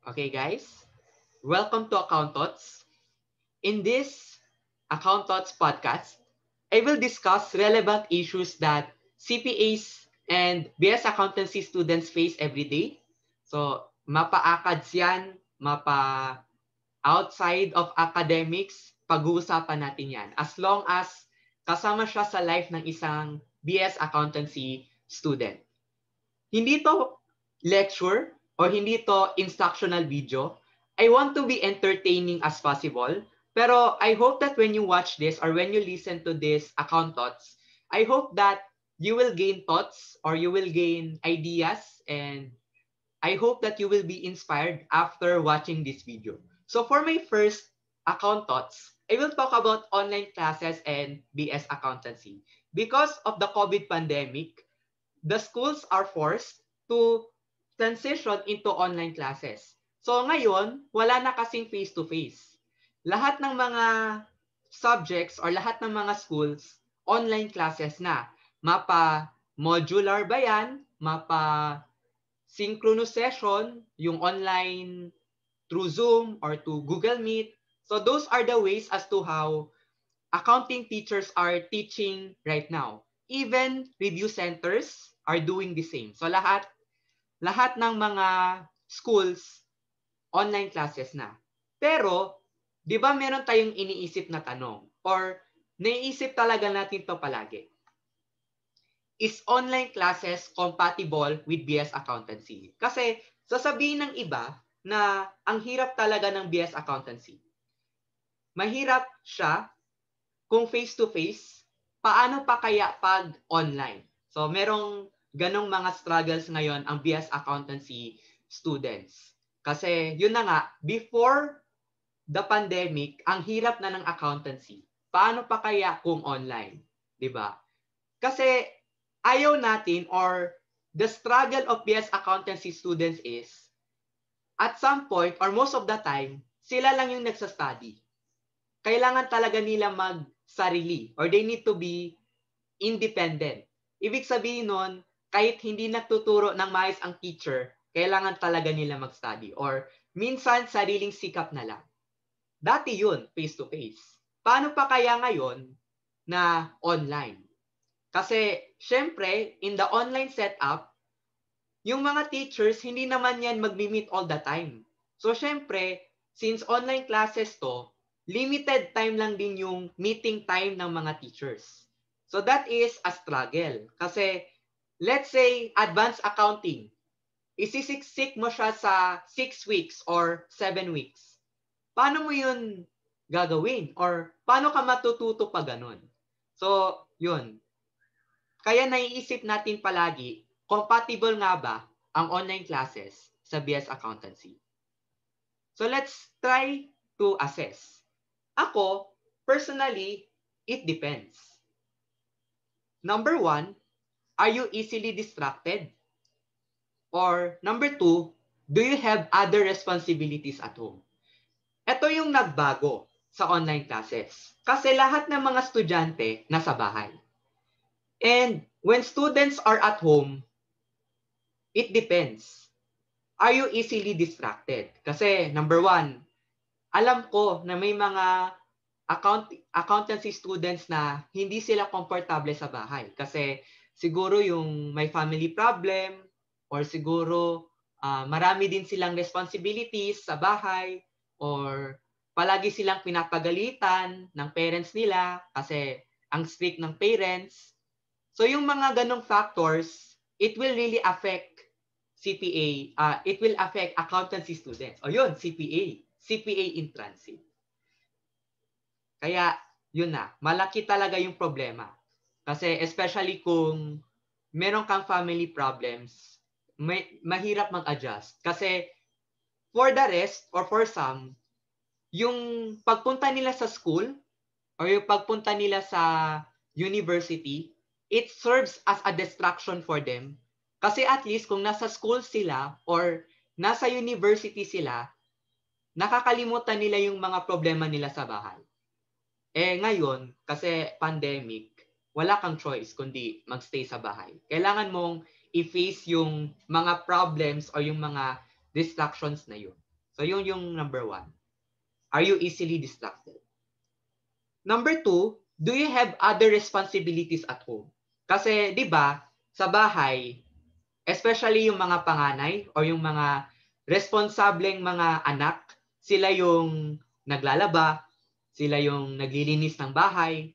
Okay, guys, welcome to Account Thoughts. In this Account Thoughts podcast, I will discuss relevant issues that CPAs and BS accountancy students face every day. So, mapa-ACADS yan, outside of academics, pag-uusapan natin yan. As long as kasama siya sa life ng isang BS accountancy student. Hindi to lecture or hindi to instructional video. I want to be entertaining as possible. Pero I hope that when you watch this or when you listen to this account thoughts, I hope that you will gain thoughts or you will gain ideas, and I hope that you will be inspired after watching this video. So for my first account thoughts, I will talk about online classes and BS accountancy. Because of the COVID pandemic, the schools are forced to transition into online classes. So ngayon, wala na kasing face-to-face. Lahat ng mga subjects or lahat ng mga schools, online classes na. Mapa modular ba yan? Mapa synchronous session, yung online through Zoom or to Google Meet. So those are the ways as to how accounting teachers are teaching right now. Even review centers are doing the same. So lahat ng mga schools online classes na. Pero 'di ba meron tayong iniisip na tanong or naiisip talaga natin to palagi. Is online classes compatible with BS accountancy? Kasi sasabihin ng iba na ang hirap talaga ng BS accountancy. Mahirap siya kung face-to-face, paano pa kaya pag online? So, merong ganong mga struggles ngayon ang BS accountancy students. Kasi, yun na nga, before the pandemic, ang hirap na ng accountancy. Paano pa kaya kung online? 'Di ba? Kasi, ayaw natin or the struggle of BS accountancy students is, at some point or most of the time, sila lang yung nagsa-study. Kailangan talaga nila mag-sarili or they need to be independent. Ibig sabihin nun, kahit hindi nagtuturo ng maayos ang teacher, kailangan talaga nila mag-study or minsan sariling sikap na lang. Dati yun, face-to-face. Paano pa kaya ngayon na online? Kasi, syempre, in the online setup, yung mga teachers, hindi naman yan mag-meet all the time. So, syempre, since online classes to, limited time lang din yung meeting time ng mga teachers. So that is a struggle. Kasi let's say advanced accounting, isisiksik mo siya sa 6 weeks or 7 weeks. Paano mo yun gagawin? Or paano ka matututo pa ganun? So, yun. Kaya naiisip natin palagi, compatible nga ba ang online classes sa BS Accountancy? So let's try to assess. Ako, personally, it depends. Number one, are you easily distracted? Or number two, do you have other responsibilities at home? Ito yung nagbago sa online classes. Kasi lahat ng mga estudyante nasa bahay. And when students are at home, it depends. Are you easily distracted? Kasi number one, alam ko na may mga accountancy students na hindi sila komportable sa bahay kasi siguro yung may family problem or siguro marami din silang responsibilities sa bahay or palagi silang pinapagalitan ng parents nila kasi ang strict ng parents. So yung mga ganong factors, it will really affect CPA, it will affect accountancy students. O yun, CPA in transit. Kaya, yun na, malaki talaga yung problema. Kasi especially kung meron kang family problems, mahirap mag-adjust. Kasi for the rest or for some, yung pagpunta nila sa school or yung pagpunta nila sa university, it serves as a distraction for them. Kasi at least kung nasa school sila or nasa university sila, nakakalimutan nila yung mga problema nila sa bahay. Ngayon, kasi pandemic, wala kang choice kundi magstay sa bahay. Kailangan mong i-face yung mga problems or yung mga distractions na yun. So yun yung number 1. Are you easily distracted? Number 2, do you have other responsibilities at home? Kasi 'di ba, sa bahay, especially yung mga panganay o yung mga responsableng mga anak, sila yung naglalaba, sila yung naglilinis ng bahay,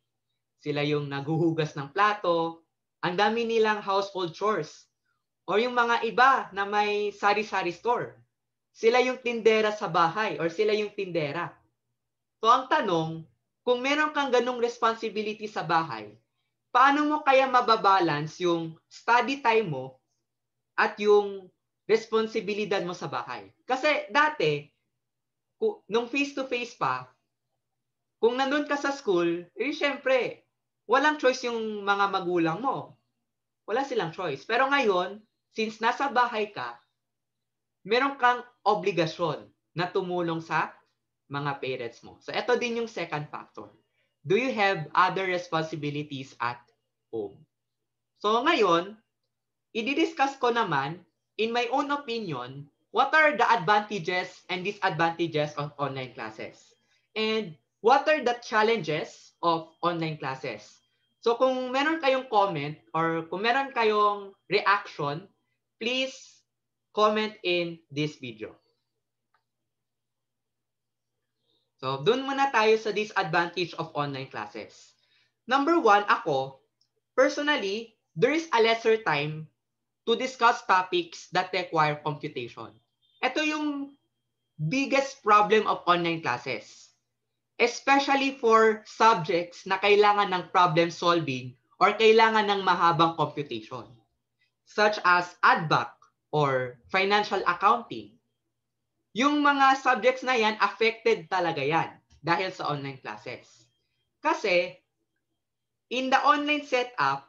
sila yung naghuhugas ng plato, ang dami nilang household chores. O yung mga iba na may sari-sari store, sila yung tindera sa bahay or sila yung tindera. So ang tanong, kung meron kang ganong responsibility sa bahay, paano mo kaya mababalance yung study time mo at yung responsibilidad mo sa bahay? Kasi dati, nung face-to-face pa, kung nandun ka sa school, syempre, walang choice yung mga magulang mo. Wala silang choice. Pero ngayon, since nasa bahay ka, meron kang obligasyon na tumulong sa mga parents mo. So, ito din yung second factor. Do you have other responsibilities at home? So, ngayon, i-discuss ko naman, in my own opinion, what are the advantages and disadvantages of online classes? And what are the challenges of online classes? So, kung meron kayong comment or kung meron kayong reaction, please comment in this video. So, dun muna tayo sa disadvantage of online classes. Number 1, ako, personally, there is a lesser time to discuss topics that require computation. Ito yung biggest problem of online classes. Especially for subjects na kailangan ng problem solving or kailangan ng mahabang computation. Such as ADVAC or financial accounting. Yung mga subjects na yan, affected talaga yan dahil sa online classes. Kasi, in the online setup,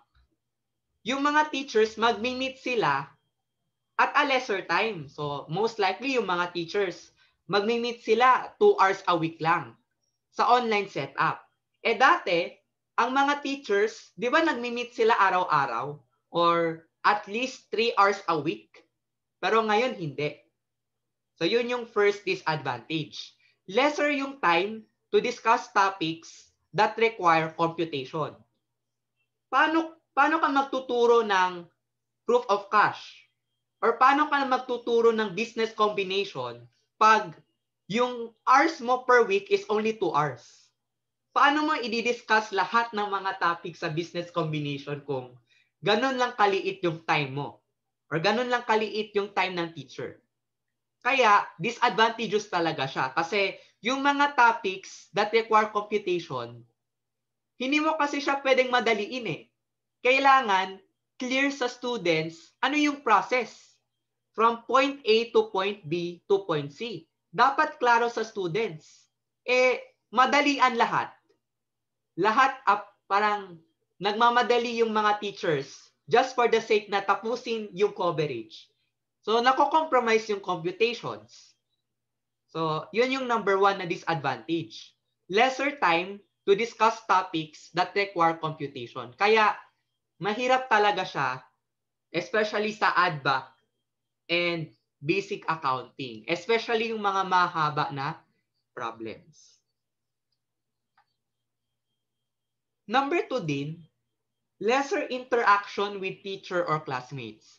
yung mga teachers mag-meet sila at a lesser time. So, most likely yung mga teachers, mag-meet sila 2 hours a week lang sa online setup. Eh dati, ang mga teachers, di ba nag-meet sila araw-araw or at least 3 hours a week? Pero ngayon, hindi. So, yun yung first disadvantage. Lesser yung time to discuss topics that require computation. Paano ka magtuturo ng proof of cash? Or paano ka magtuturo ng business combination pag yung hours mo per week is only 2 hours? Paano mo i-discuss lahat ng mga topics sa business combination kung ganun lang kaliit yung time mo? Or ganun lang kaliit yung time ng teacher? Kaya, disadvantageous talaga siya. Kasi yung mga topics that require computation, hindi mo kasi siya pwedeng madaliin eh. Kailangan clear sa students ano yung process from point A to point B to point C. Dapat klaro sa students. Eh, madalian lahat. Lahat parang nagmamadali yung mga teachers just for the sake na tapusin yung coverage. So, nako-compromise yung computations. So, yun yung number 1 na disadvantage. Lesser time to discuss topics that require computation. Kaya, mahirap talaga siya, especially sa ADVAC and basic accounting. Especially yung mga mahaba na problems. Number 2 din, lesser interaction with teacher or classmates.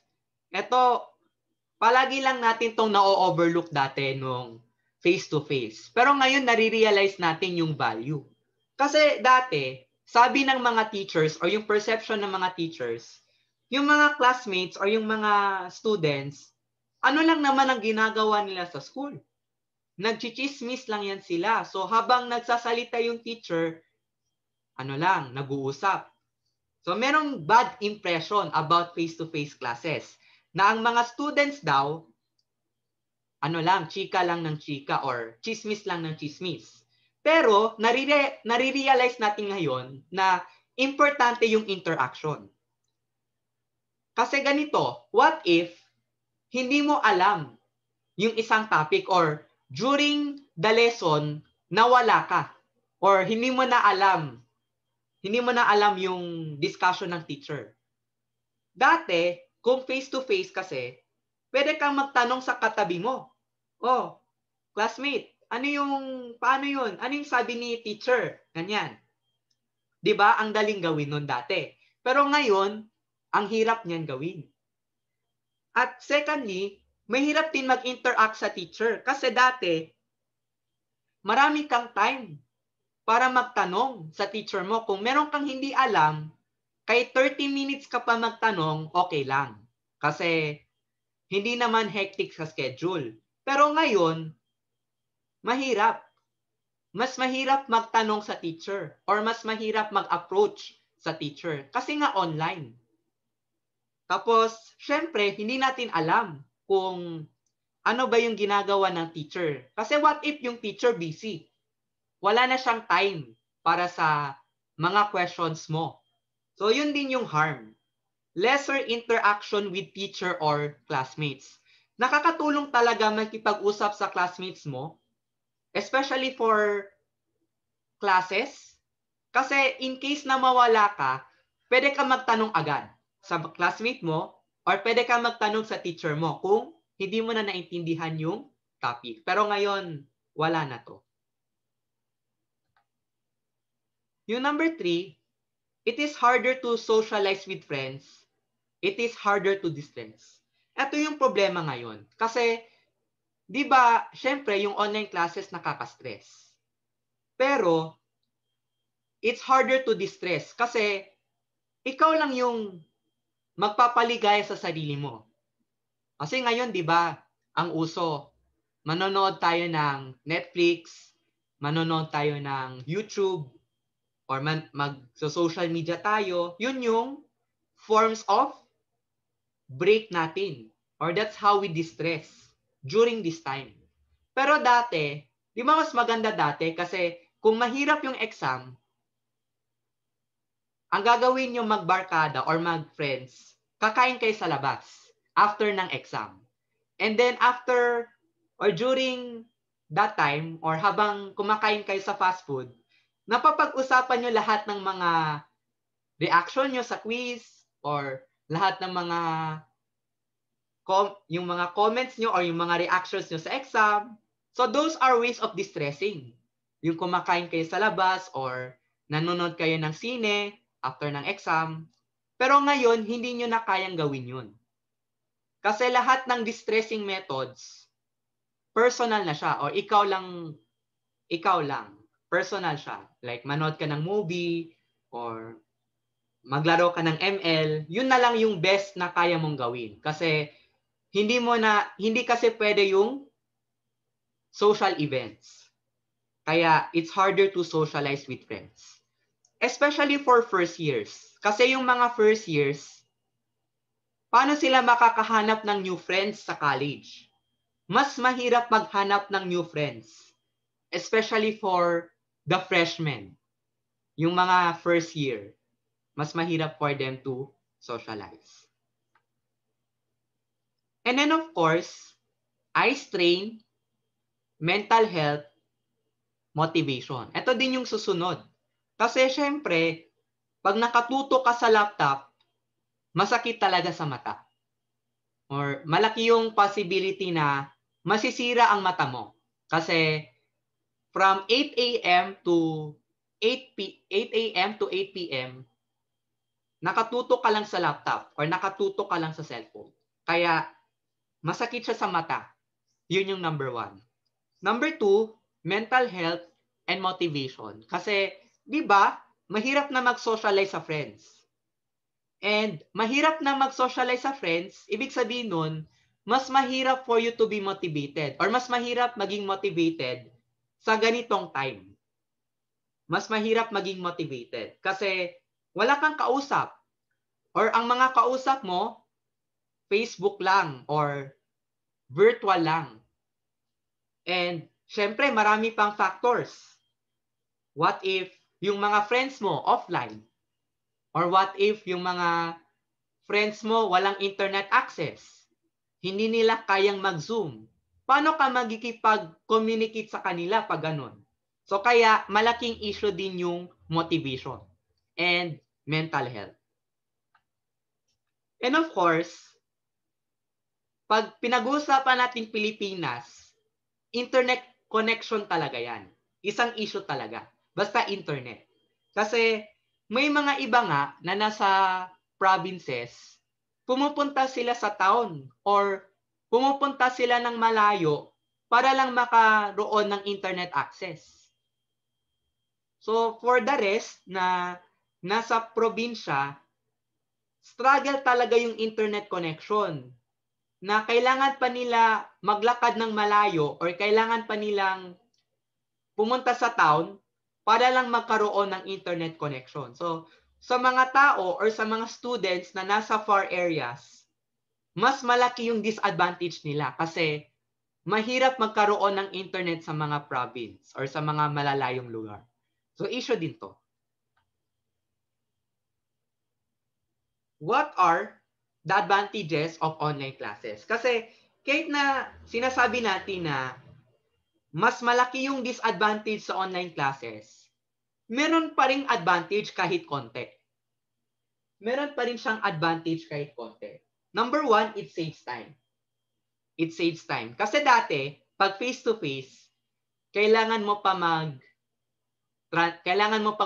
Ito, palagi lang natin itong na-overlook dati nung face-to-face. Pero ngayon, nare-realize natin yung value. Kasi dati, sabi ng mga teachers or yung perception ng mga teachers, yung mga classmates or yung mga students, ano lang naman ang ginagawa nila sa school? Nagchichismis lang yan sila. So habang nagsasalita yung teacher, nag-uusap. So merong bad impression about face-to-face classes na ang mga students daw, chika lang ng chika or chismis lang ng chismis. Pero, nare-realize natin ngayon na importante yung interaction. Kasi ganito, what if hindi mo alam yung isang topic or during the lesson, nawala ka or hindi mo na alam yung discussion ng teacher. Dati, kung face-to-face kasi, pwede kang magtanong sa katabi mo. Oh, classmate, paano yun? Ano yung sabi ni teacher? Ganyan. 'Di ba? Ang daling gawin nun dati. Pero ngayon, ang hirap niyan gawin. At secondly, mahirap din mag-interact sa teacher. Kasi dati, marami kang time para magtanong sa teacher mo. Kung meron kang hindi alam, kahit 30 minutes ka pa magtanong, okay lang. Kasi hindi naman hectic sa schedule. Pero ngayon, mahirap. Mas mahirap magtanong sa teacher or mas mahirap mag-approach sa teacher kasi nga online. Tapos, syempre, hindi natin alam kung ano ba yung ginagawa ng teacher. Kasi what if yung teacher busy? Wala na siyang time para sa mga questions mo. So, yun din yung harm. Lesser interaction with teacher or classmates. Nakakatulong talaga makipag-usap sa classmates mo, especially for classes. Kasi in case na mawala ka, pwede ka magtanong agad sa classmate mo or pwede ka magtanong sa teacher mo kung hindi mo na naintindihan yung topic. Pero ngayon, wala na to. Yung number 3, it is harder to socialize with friends. It is harder to distress. Ito yung problema ngayon. Kasi, di ba, syempre, yung online classes nakaka-stress. Pero, it's harder to distress kasi ikaw lang yung magpapaligaya sa sarili mo. Kasi ngayon, di ba, ang uso, manonood tayo ng Netflix, manonood tayo ng YouTube, or mag-social media tayo. Yun yung forms of break natin. Or that's how we distress during this time. Pero dati, di ba mas maganda dati kasi kung mahirap yung exam, ang gagawin nyo magbarkada or mag-friends, kakain kayo sa labas after ng exam. And then after or during that time or habang kumakain kayo sa fast food, napapag-usapan nyo lahat ng mga reaction nyo sa quiz or lahat ng mga yung mga comments nyo or yung mga reactions nyo sa exam. So those are ways of distressing. Yung kumakain kayo sa labas or nanonood kayo ng sine after ng exam. Pero ngayon, hindi nyo na kayang gawin yun. Kasi lahat ng distressing methods, personal na siya or ikaw lang. Personal siya. Like manood ka ng movie or maglaro ka ng ML, yun na lang yung best na kaya mong gawin. Kasi hindi kasi pwede yung social events. Kaya it's harder to socialize with friends. Especially for first years. Kasi yung mga first years, paano sila makakahanap ng new friends sa college? Mas mahirap maghanap ng new friends. Especially for the freshmen. Yung mga first year, mas mahirap for them to socialize. And then of course, eye strain, mental health, motivation. Ito din yung susunod. Kasi syempre, pag nakatuto ka sa laptop, masakit talaga sa mata. Or malaki yung possibility na masisira ang mata mo. Kasi from 8 a.m. to 8 a.m. to 8 p.m., nakatuto ka lang sa laptop or nakatuto ka lang sa cellphone. Kaya masakit siya sa mata. Yun yung number 1. Number 2, mental health and motivation. Kasi, di ba, mahirap na mag-socialize sa friends. And mahirap na mag-socialize sa friends, ibig sabihin nun, mas mahirap for you to be motivated or mas mahirap maging motivated sa ganitong time. Mas mahirap maging motivated kasi wala kang kausap or ang mga kausap mo, Facebook lang or virtual lang. And syempre, marami pang factors. What if yung mga friends mo offline? Or what if yung mga friends mo walang internet access? Hindi nila kayang mag-Zoom. Paano ka magkikipag-communicate sa kanila pag ganun? So kaya malaking issue din yung motivation and mental health. And of course, pag pinag-uusapan natin Pilipinas, internet connection talaga yan. Isang issue talaga. Basta internet. Kasi may mga iba nga na nasa provinces, pumupunta sila sa town or pumupunta sila ng malayo para lang makaroon ng internet access. So for the rest na nasa probinsya, struggle talaga yung internet connection na kailangan pa nila maglakad ng malayo or kailangan pa nilang pumunta sa town para lang magkaroon ng internet connection. So, sa mga tao or sa mga students na nasa far areas, mas malaki yung disadvantage nila kasi mahirap magkaroon ng internet sa mga province or sa mga malalayong lugar. So, issue din to. What are the advantages of online classes? Kasi kahit na sinasabi natin na mas malaki yung disadvantage sa online classes, meron pa ring advantage kahit konti. Meron pa rin siyang advantage kahit konti. Number one, it saves time. It saves time. Kasi dati, pag face-to-face, kailangan mo pang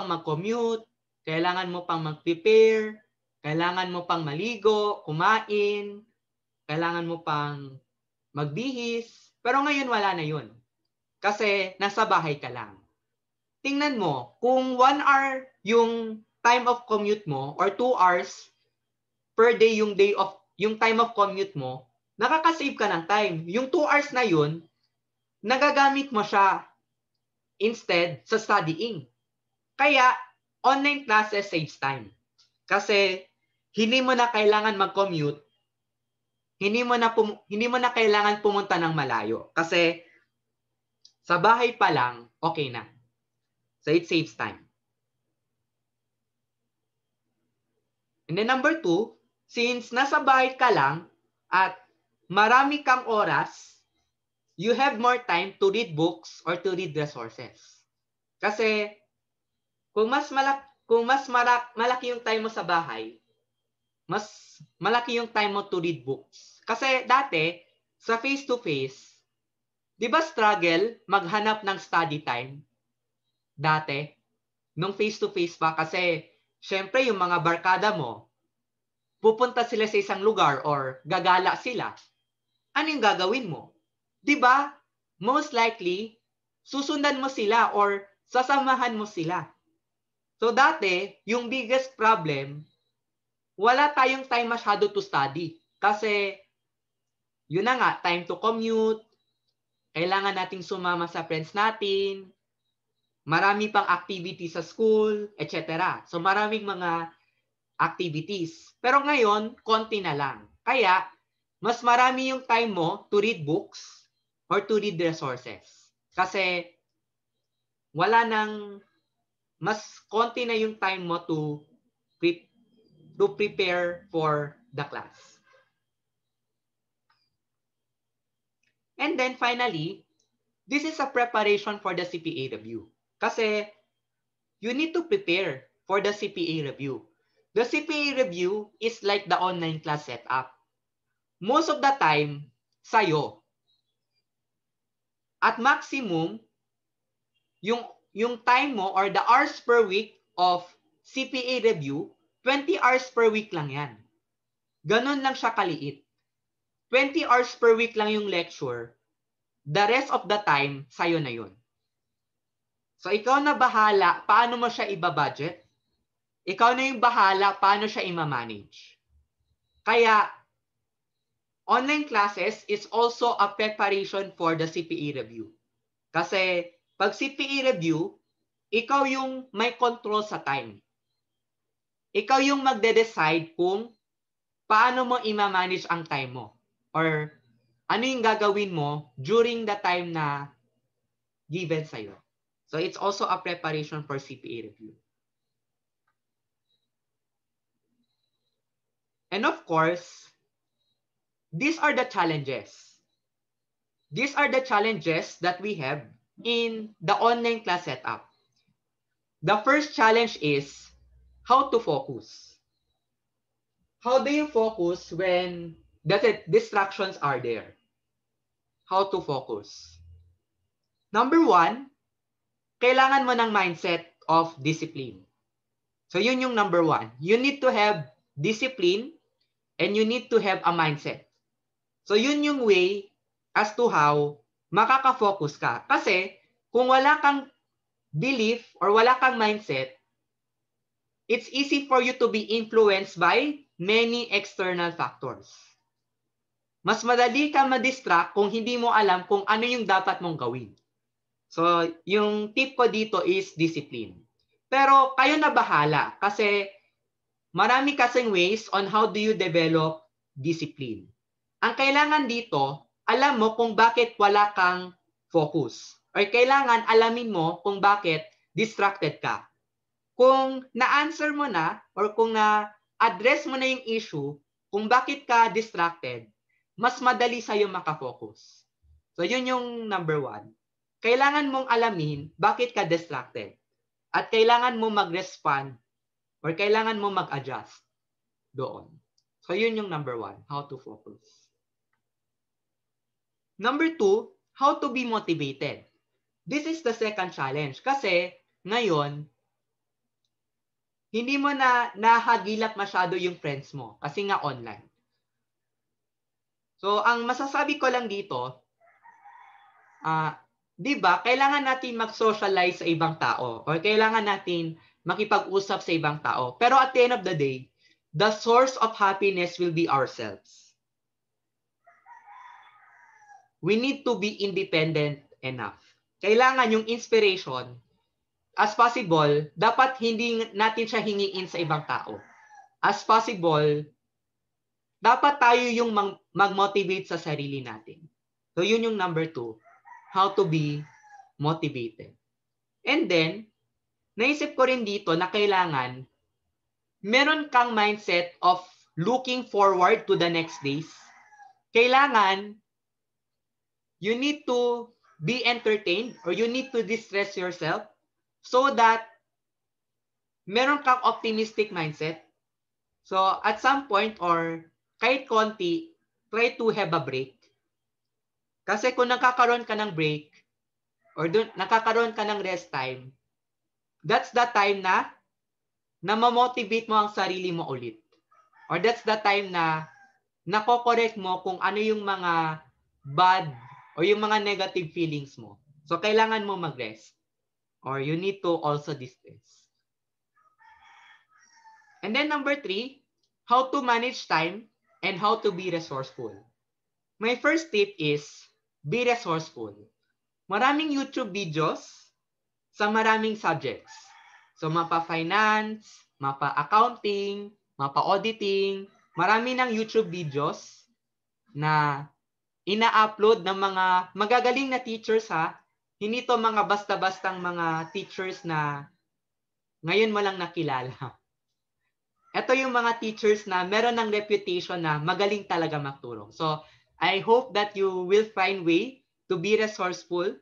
mag-commute, kailangan mo pang mag-prepare, kailangan mo pang maligo, kumain, kailangan mo pang magbihis. Pero ngayon wala na yun. Kasi nasa bahay ka lang. Tingnan mo, kung 1 hour yung time of commute mo or 2 hours per day yung time of commute mo, nakaka-save ka ng time. Yung 2 hours na yun, nagagamit mo siya instead sa studying. Kaya, online classes saves time. Kasi, hindi mo na kailangan mag-commute, hindi mo na kailangan pumunta ng malayo. Kasi, sa bahay pa lang, okay na. So, it saves time. And then number 2, since nasa bahay ka lang at marami kang oras, you have more time to read books or to read resources. Kasi kung malaki yung time mo sa bahay, mas malaki yung time mo to read books. Kasi dati, sa face-to-face, di ba struggle maghanap ng study time? Dati, nung face-to-face pa kasi syempre yung mga barkada mo, pupunta sila sa isang lugar or gagala sila. Ano yung gagawin mo? 'Di ba? Most likely, susundan mo sila or sasamahan mo sila. So dati, yung biggest problem, wala tayong time masyado to study. Kasi, yun na nga, time to commute, kailangan nating sumama sa friends natin, marami pang activities sa school, etc. So maraming mga activities. Pero ngayon, konti na lang. Kaya, mas marami yung time mo to read books or to read resources. Kasi, mas konti na yung time mo to prepare for the class. And then finally, this is a preparation for the CPA review. Kasi, you need to prepare for the CPA review. The CPA review is like the online class setup. Most of the time, sa'yo. At maximum, yung time mo or the hours per week of CPA review, 20 hours per week lang yan. Ganun lang siya kaliit. 20 hours per week lang yung lecture. The rest of the time, sa'yo na yun. So, ikaw na bahala paano mo siya ibabudget. Ikaw na yung bahala paano siya ima-manage. Kaya, online classes is also a preparation for the CPA review. Kasi, pag CPA review, ikaw yung may control sa time. Ikaw yung magde-decide kung paano mo ima-manage ang time mo. Or ano yung gagawin mo during the time na given sa'yo. So, it's also a preparation for CPA review. And of course, these are the challenges. These are the challenges that we have in the online class setup. The first challenge is how to focus. How do you focus when distractions are there? How to focus? Number one, kailangan mo ng mindset of discipline. So yun yung number one. You need to have discipline and you need to have a mindset. So yun yung way as to how makaka-focus ka. Kasi kung wala kang belief or wala kang mindset, it's easy for you to be influenced by many external factors. Mas madali ka ma-distract kung hindi mo alam kung ano yung dapat mong gawin. So, yung tip ko dito is discipline. Pero kayo na bahala kasi marami kasing ways on how do you develop discipline. Ang kailangan dito, alam mo kung bakit wala kang focus. Or kailangan alamin mo kung bakit distracted ka. Kung na-answer mo na or kung na-address mo na yung issue kung bakit ka distracted, mas madali sa'yo makafocus. So yun yung number one. Kailangan mong alamin bakit ka distracted. At kailangan mo mag-respond or kailangan mo mag-adjust doon. So yun yung number one, how to focus. Number two, how to be motivated. This is the second challenge kasi ngayon, hindi mo na nahagilap masyado yung friends mo kasi nga online. So ang masasabi ko lang dito, di ba, kailangan natin mag-socialize sa ibang tao or kailangan natin makipag-usap sa ibang tao. Pero at the end of the day, the source of happiness will be ourselves. We need to be independent enough. Kailangan yung inspiration, as possible, dapat hindi natin siya hingiin sa ibang tao. As possible, dapat tayo yung mag-motivate sa sarili natin. So yun yung number two, how to be motivated. And then, naisip ko rin dito na kailangan meron kang mindset of looking forward to the next days. Kailangan you need to be entertained or you need to distress yourself so that meron kang optimistic mindset. So, at some point or kahit konti, try to have a break. Kasi kung nakakaroon ka ng break or nakakaroon ka ng rest time, that's the time na ma-motivate mo ang sarili mo ulit. Or that's the time na nako-correct mo kung ano yung mga bad o yung mga negative feelings mo. So, kailangan mo mag-rest. Or you need to also distress. And then number three, how to manage time and how to be resourceful. My first tip is be resourceful. Maraming YouTube videos sa maraming subjects. So, mapa-finance, mapa-accounting, mapa-auditing, marami ng YouTube videos na ina-upload ng mga magagaling na teachers ha. Hindi to mga basta-bastang mga teachers na ngayon mo lang nakilala. Ito yung mga teachers na meron ng reputation na magaling talaga magturo. So, I hope that you will find way to be resourceful.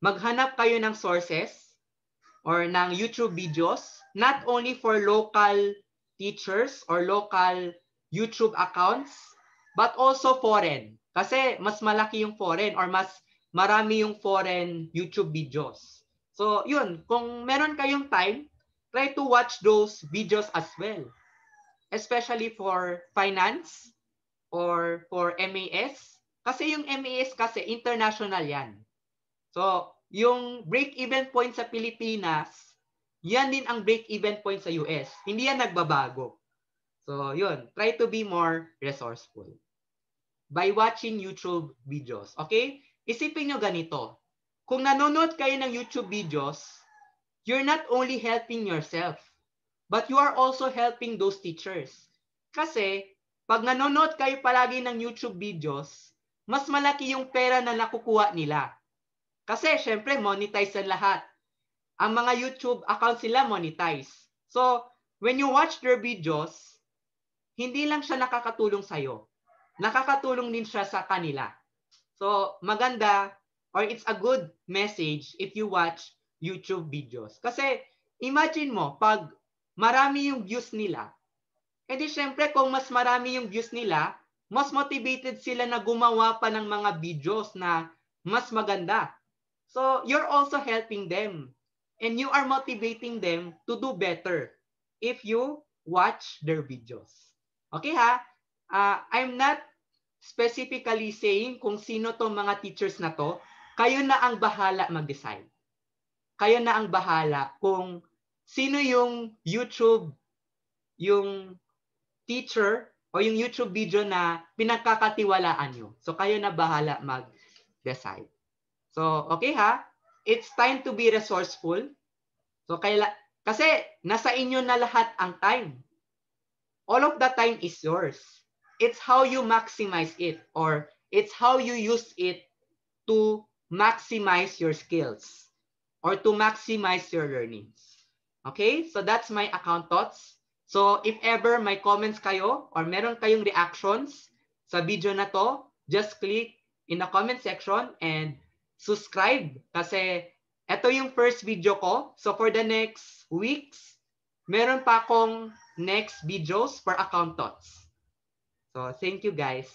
Maghanap kayo ng sources or ng YouTube videos, not only for local teachers or local YouTube accounts, but also foreign. Kasi mas malaki yung foreign or mas marami yung foreign YouTube videos. So, yun. Kung meron kayong time, try to watch those videos as well. Especially for finance or for MAS. Kasi yung MAS kasi international yan. So, yung break-even point sa Pilipinas, yan din ang break-even point sa US. Hindi yan nagbabago. So, yun. Try to be more resourceful by watching YouTube videos. Okay? Isipin nyo ganito. Kung nanonood kayo ng YouTube videos, you're not only helping yourself, but you are also helping those teachers. Kasi, pag nanonood kayo palagi ng YouTube videos, mas malaki yung pera na nakukuha nila. Kasi, syempre, monetize ang lahat. Ang mga YouTube accounts sila monetize. So, when you watch their videos, hindi lang siya nakakatulong sa'yo. Nakakatulong din siya sa kanila. So, maganda or it's a good message if you watch YouTube videos. Kasi, imagine mo, pag marami yung views nila, edi syempre kung mas marami yung views nila, mas motivated sila na gumawa pa ng mga videos na mas maganda. So you're also helping them. And you are motivating them to do better if you watch their videos. Okay ha? I'm not specifically saying kung sino tong mga teachers na to. Kayo na ang bahala mag-decide. Kayo na ang bahala kung sino yung teacher o yung YouTube video na pinagkakatiwalaan nyo. So, kayo na bahala mag-decide. So, okay ha? It's time to be resourceful. So, kasi nasa inyo na lahat ang time. All of the time is yours. It's how you maximize it or it's how you use it to maximize your skills or to maximize your learnings. Okay? So that's my account thoughts. So if ever may comments kayo or meron kayong reactions sa video na to, just click in the comment section and subscribe kasi ito yung first video ko. So for the next weeks, meron pa akong next videos for account thoughts. So thank you guys.